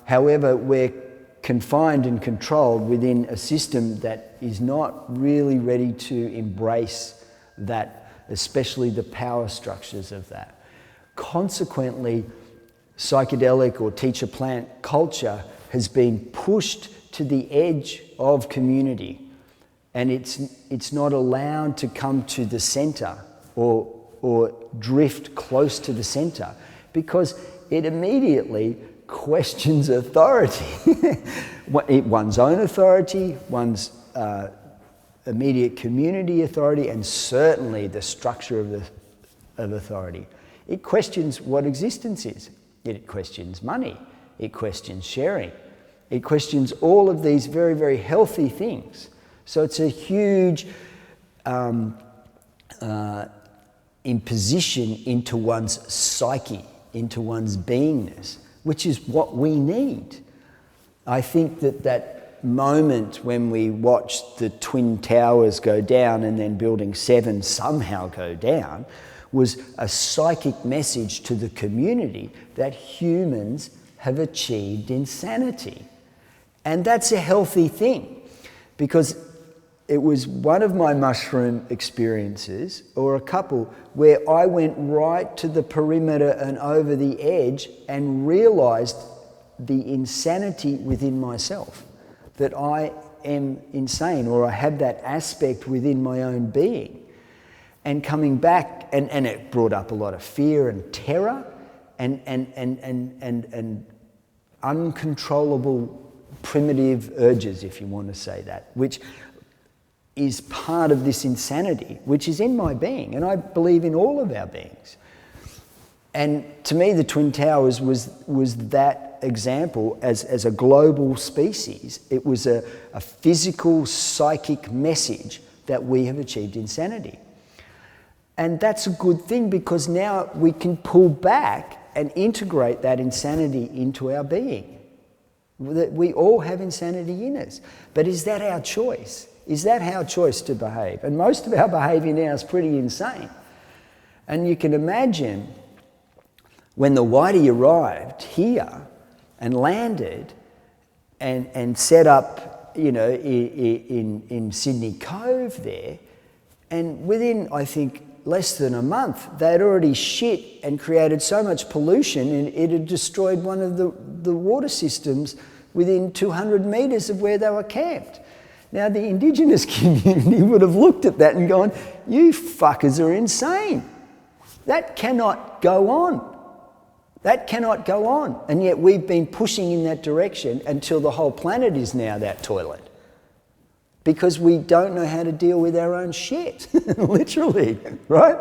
However, we're confined and controlled within a system that is not really ready to embrace that, especially the power structures of that. Consequently, psychedelic or teacher plant culture has been pushed to the edge of community, and it's not allowed to come to the center or drift close to the center, because it immediately questions authority. One's own authority, one's immediate community authority, and certainly the structure of authority. It questions what existence is. It questions money. It questions sharing. It questions all of these very, very healthy things. So it's a huge imposition into one's psyche, into one's beingness, which is what we need. I think that moment when we watched the Twin Towers go down and then Building 7 somehow go down was a psychic message to the community that humans have achieved insanity. And that's a healthy thing, because it was one of my mushroom experiences, or a couple, where I went right to the perimeter and over the edge and realized the insanity within myself, that I am insane, or I have that aspect within my own being. And coming back, and it brought up a lot of fear and terror and uncontrollable primitive urges, if you want to say that, which is part of this insanity, which is in my being, and I believe in all of our beings. And to me, the Twin Towers was that example as a global species. It was a physical, psychic message that we have achieved insanity. And that's a good thing, because now we can pull back and integrate that insanity into our being. That we all have insanity in us. But is that our choice? Is that our choice to behave? And most of our behaviour now is pretty insane. And you can imagine when the Whitey arrived here and landed and set up, you know, in Sydney Cove there, and within, I think, less than a month, they'd already shit and created so much pollution, and it had destroyed one of the water systems within 200 metres of where they were camped. Now, the Indigenous community would have looked at that and gone, you fuckers are insane. That cannot go on. That cannot go on. And yet we've been pushing in that direction until the whole planet is now that toilet. Because we don't know how to deal with our own shit, literally, right?